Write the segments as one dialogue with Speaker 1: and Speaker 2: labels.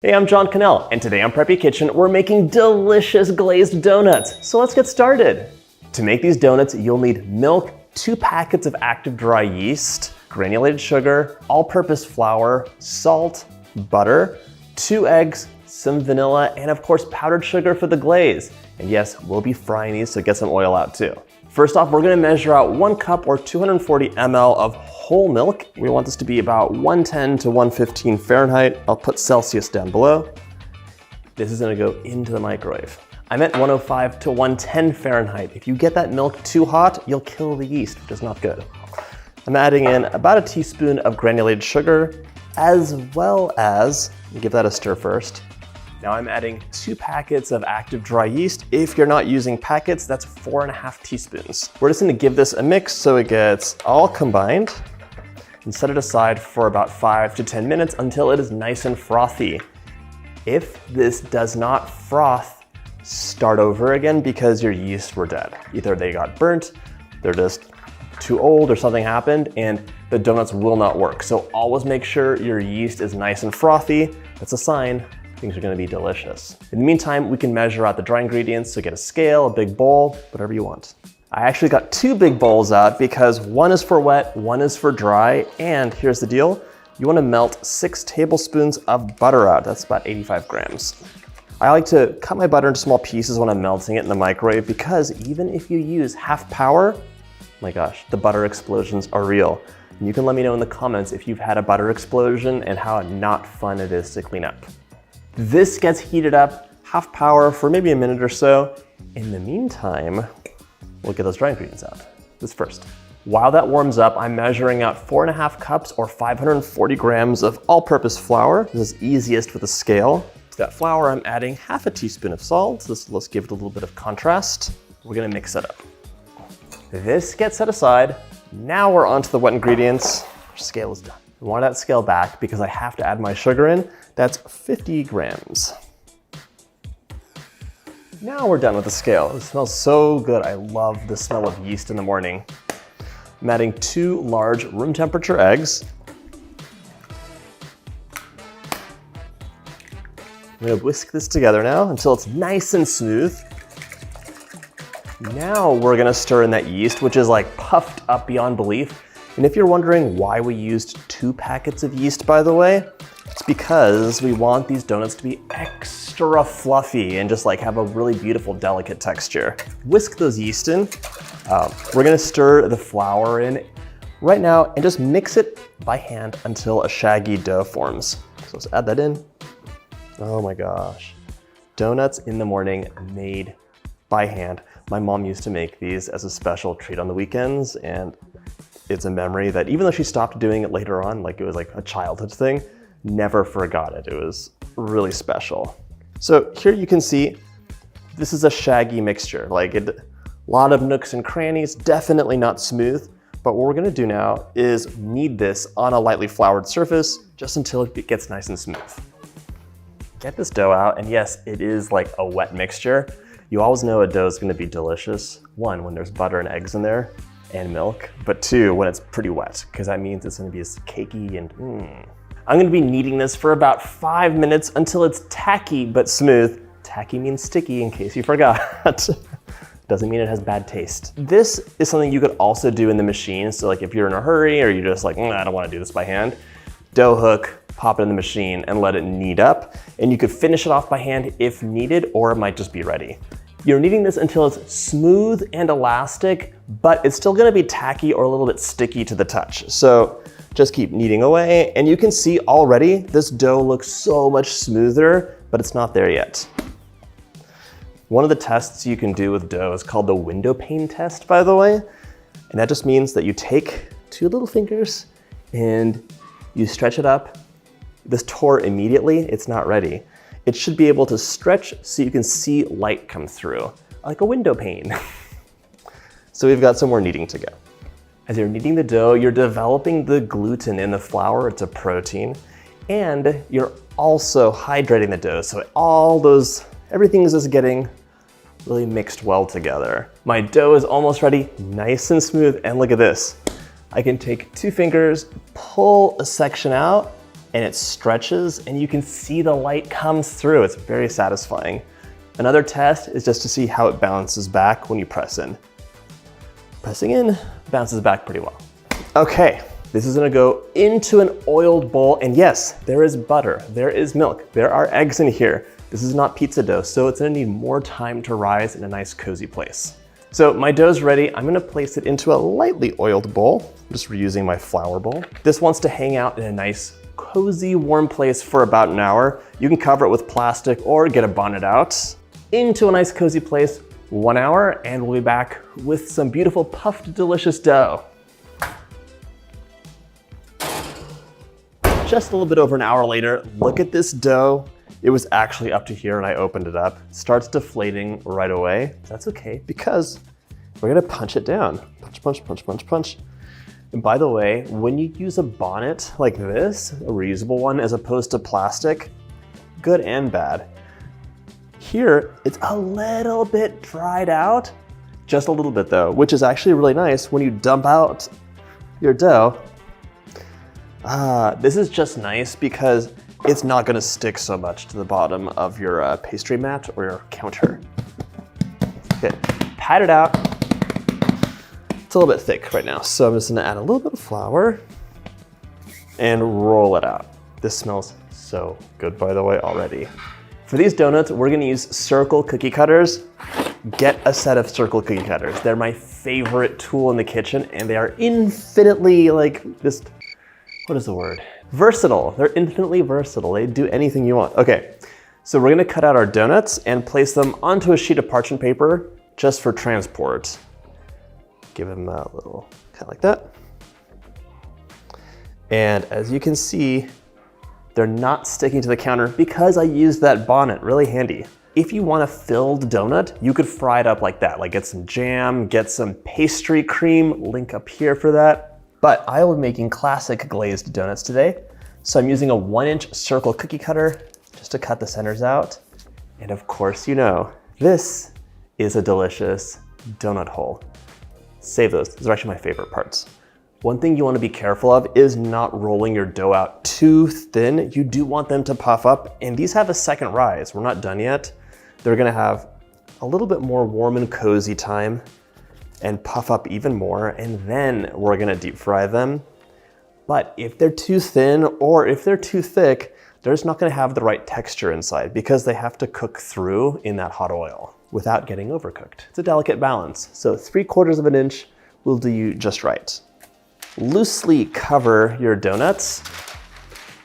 Speaker 1: Hey, I'm John Cannell, and today on Preppy Kitchen, we're making delicious glazed donuts. So let's get started. To make these donuts, you'll need milk, 2 packets of active dry yeast, granulated sugar, all-purpose flour, salt, butter, 2 eggs, some vanilla, and of course powdered sugar for the glaze. And yes, we'll be frying these, so get some oil out too. First off, we're gonna measure out 1 cup or 240 ml of whole milk. We want this to be about 110 to 115 Fahrenheit. I'll put Celsius down below. This is gonna go into the microwave. I meant 105 to 110 Fahrenheit. If you get that milk too hot, you'll kill the yeast, which is not good. I'm adding in about a teaspoon of granulated sugar, as well as, give that a stir first. Now I'm adding 2 packets of active dry yeast. If you're not using packets, that's 4.5 teaspoons. We're just gonna give this a mix so it gets all combined and set it aside for about 5 to 10 minutes until it is nice and frothy. If this does not froth, start over again because your yeast were dead. Either they got burnt, they're just too old, or something happened and the donuts will not work. So always make sure your yeast is nice and frothy. That's a sign things are gonna be delicious. In the meantime, we can measure out the dry ingredients, so get a scale, a big bowl, whatever you want. I actually got 2 big bowls out because one is for wet, one is for dry, and here's the deal. You wanna melt 6 tablespoons of butter out. That's about 85 grams. I like to cut my butter into small pieces when I'm melting it in the microwave because even if you use half power, my gosh, the butter explosions are real. And you can let me know in the comments if you've had a butter explosion and how not fun it is to clean up. This gets heated up, half power for maybe a minute or so. In the meantime, we'll get those dry ingredients out. This first. While that warms up, I'm measuring out 4.5 cups or 540 grams of all-purpose flour. This is easiest with a scale. To that flour, I'm adding half a teaspoon of salt. Let's give it a little bit of contrast. We're gonna mix it up. This gets set aside. Now we're on to the wet ingredients. Our scale is done. I want that scale back because I have to add my sugar in. That's 50 grams. Now we're done with the scale. It smells so good. I love the smell of yeast in the morning. I'm adding 2 large room temperature eggs. I'm gonna whisk this together now until it's nice and smooth. Now we're gonna stir in that yeast, which is like puffed up beyond belief. And if you're wondering why we used 2 packets of yeast, by the way, it's because we want these donuts to be extra fluffy and just like have a really beautiful, delicate texture. Whisk those yeast in. We're gonna stir the flour in right now and just mix it by hand until a shaggy dough forms. So let's add that in. Oh my gosh. Donuts in the morning made by hand. My mom used to make these as a special treat on the weekends, and it's a memory that even though she stopped doing it later on, like it was like a childhood thing, never forgot it. It was really special. So here you can see, this is a shaggy mixture. Like a lot of nooks and crannies, definitely not smooth. But what we're gonna do now is knead this on a lightly floured surface just until it gets nice and smooth. Get this dough out, and yes, it is like a wet mixture. You always know a dough is gonna be delicious. 1, when there's butter and eggs in there, and milk, but 2, when it's pretty wet, because that means it's gonna be as cakey and I'm gonna be kneading this for about 5 minutes until it's tacky but smooth. Tacky means sticky, in case you forgot. Doesn't mean it has bad taste. This is something you could also do in the machine. So like if you're in a hurry or you're just like, I don't wanna do this by hand, dough hook, pop it in the machine and let it knead up. And you could finish it off by hand if needed, or it might just be ready. You're kneading this until it's smooth and elastic, but it's still gonna be tacky or a little bit sticky to the touch. So just keep kneading away, and you can see already this dough looks so much smoother, but it's not there yet. One of the tests you can do with dough is called the window pane test, by the way. And that just means that you take 2 little fingers and you stretch it up. This tore immediately, it's not ready. It should be able to stretch so you can see light come through, like a window pane. So we've got some more kneading to go. As you're kneading the dough, you're developing the gluten in the flour, it's a protein, and you're also hydrating the dough. So everything is just getting really mixed well together. My dough is almost ready, nice and smooth, and look at this. I can take 2 fingers, pull a section out, and it stretches and you can see the light comes through. It's very satisfying. Another test is just to see how it bounces back when you press in. Pressing in, bounces back pretty well. Okay, this is gonna go into an oiled bowl, and yes, there is butter, there is milk, there are eggs in here. This is not pizza dough, so it's gonna need more time to rise in a nice cozy place. So my dough's ready. I'm gonna place it into a lightly oiled bowl. I'm just reusing my flour bowl. This wants to hang out in a nice, cozy, warm place for about an hour. You can cover it with plastic or get a bonnet out. Into a nice, cozy place, 1 hour, and we'll be back with some beautiful puffed, delicious dough. Just a little bit over an hour later, look at this dough. It was actually up to here and I opened it up. It starts deflating right away. That's okay, because we're gonna punch it down. Punch, punch, punch, punch, punch. And by the way, when you use a bonnet like this, a reusable one, as opposed to plastic, good and bad. Here, it's a little bit dried out, just a little bit though, which is actually really nice when you dump out your dough. This is just nice because it's not gonna stick so much to the bottom of your pastry mat or your counter. Okay, pat it out. It's a little bit thick right now, so I'm just gonna add a little bit of flour and roll it out. This smells so good, by the way, already. For these donuts, we're gonna use circle cookie cutters. Get a set of circle cookie cutters. They're my favorite tool in the kitchen, and they are infinitely, just, what is the word? Versatile. They're infinitely versatile. They do anything you want. Okay, so we're gonna cut out our donuts and place them onto a sheet of parchment paper just for transport. Give them a little, kind of like that. And as you can see, they're not sticking to the counter because I used that bonnet, really handy. If you want a filled donut, you could fry it up like that, like get some jam, get some pastry cream, link up here for that. But I will be making classic glazed donuts today. So I'm using a 1-inch circle cookie cutter just to cut the centers out. And of course, you know, this is a delicious donut hole. Save those, those are actually my favorite parts. One thing you want to be careful of is not rolling your dough out too thin. You do want them to puff up, and these have a second rise. We're not done yet. They're gonna have a little bit more warm and cozy time and puff up even more, and then we're gonna deep fry them. But if they're too thin or if they're too thick, they're just not gonna have the right texture inside because they have to cook through in that hot oil without getting overcooked. It's a delicate balance. So 3/4 of an inch will do you just right. Loosely cover your donuts,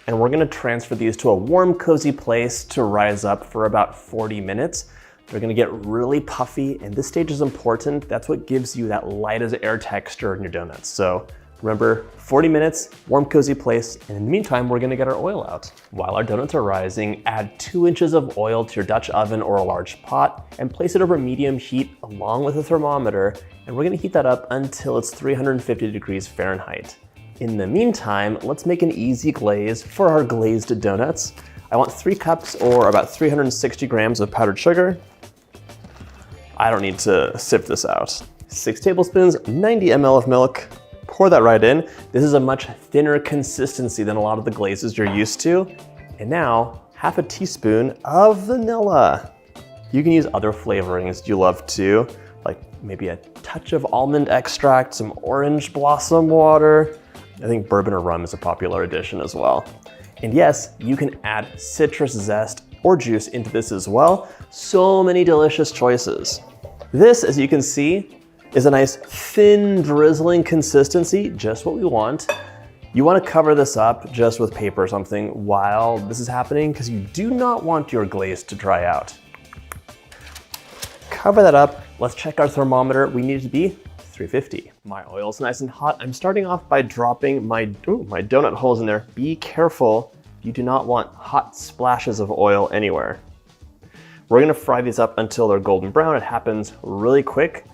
Speaker 1: and we're gonna transfer these to a warm, cozy place to rise up for about 40 minutes. They're gonna get really puffy, and this stage is important. That's what gives you that light as air texture in your donuts. So remember, 40 minutes, warm, cozy place, and in the meantime, we're gonna get our oil out. While our donuts are rising, add 2 inches of oil to your Dutch oven or a large pot and place it over medium heat along with a thermometer, and we're gonna heat that up until it's 350 degrees Fahrenheit. In the meantime, let's make an easy glaze for our glazed donuts. I want 3 cups or about 360 grams of powdered sugar. I don't need to sift this out. 6 tablespoons, 90 ml of milk. Pour that right in. This is a much thinner consistency than a lot of the glazes you're used to. And now, half a teaspoon of vanilla. You can use other flavorings you love too, like maybe a touch of almond extract, some orange blossom water. I think bourbon or rum is a popular addition as well. And yes, you can add citrus zest or juice into this as well. So many delicious choices. This, as you can see, is a nice thin drizzling consistency, just what we want. You want to cover this up just with paper or something while this is happening because you do not want your glaze to dry out. Cover that up. Let's check our thermometer. We need it to be 350. My oil's nice and hot. I'm starting off by dropping my donut holes in there. Be careful. You do not want hot splashes of oil anywhere. We're gonna fry these up until they're golden brown. It happens really quick.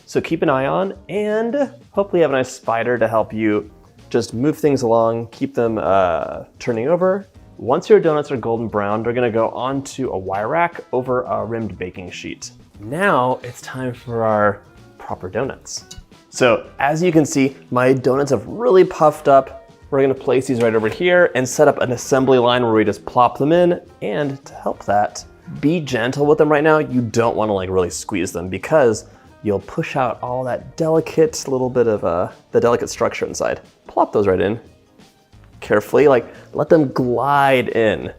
Speaker 1: So keep an eye on, and hopefully you have a nice spider to help you just move things along, keep them turning over. Once your donuts are golden brown, they're gonna go onto a wire rack over a rimmed baking sheet. Now it's time for our proper donuts. So as you can see, my donuts have really puffed up. We're gonna place these right over here and set up an assembly line where we just plop them in. And to help that, be gentle with them right now. You don't wanna like really squeeze them because you'll push out all that delicate little bit of the delicate structure inside. Plop those right in. Carefully, like let them glide in.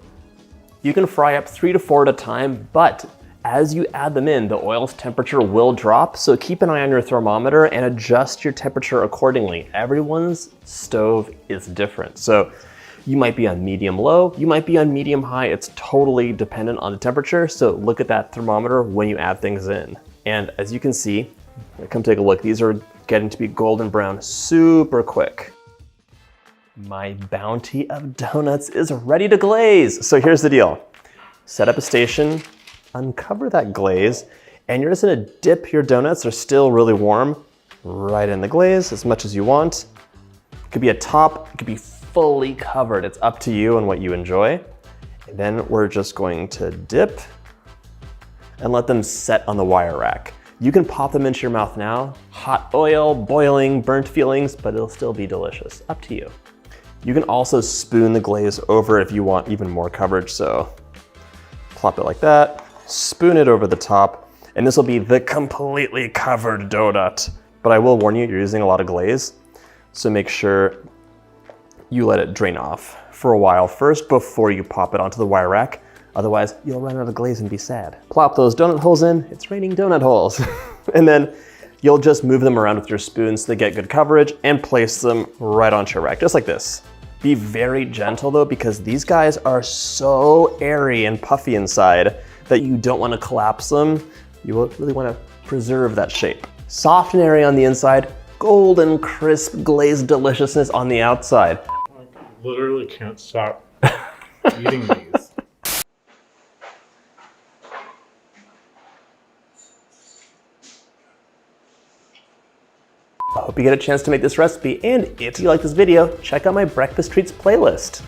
Speaker 1: You can fry up 3 to 4 at a time, but as you add them in, the oil's temperature will drop, so keep an eye on your thermometer and adjust your temperature accordingly. Everyone's stove is different. So you might be on medium low, you might be on medium high. It's totally dependent on the temperature, so look at that thermometer when you add things in. And as you can see, come take a look, these are getting to be golden brown super quick. My bounty of donuts is ready to glaze. So here's the deal. Set up a station, uncover that glaze, and you're just gonna dip your donuts, they're still really warm, right in the glaze as much as you want. It could be a top, it could be fully covered. It's up to you and what you enjoy. And then we're just going to dip and let them set on the wire rack. You can pop them into your mouth now. Hot oil, boiling, burnt feelings, but it'll still be delicious. Up to you. You can also spoon the glaze over if you want even more coverage. So plop it like that, spoon it over the top, and this will be the completely covered donut. But I will warn you, you're using a lot of glaze, so make sure you let it drain off for a while first before you pop it onto the wire rack. Otherwise, you'll run out of glaze and be sad. Plop those donut holes in, it's raining donut holes. And then you'll just move them around with your spoon so they get good coverage and place them right onto your rack, just like this. Be very gentle though, because these guys are so airy and puffy inside that you don't want to collapse them. You really want to preserve that shape. Soft and airy on the inside, golden crisp glazed deliciousness on the outside.
Speaker 2: I literally can't stop eating these.
Speaker 1: I hope you get a chance to make this recipe, and if you like this video, check out my breakfast treats playlist.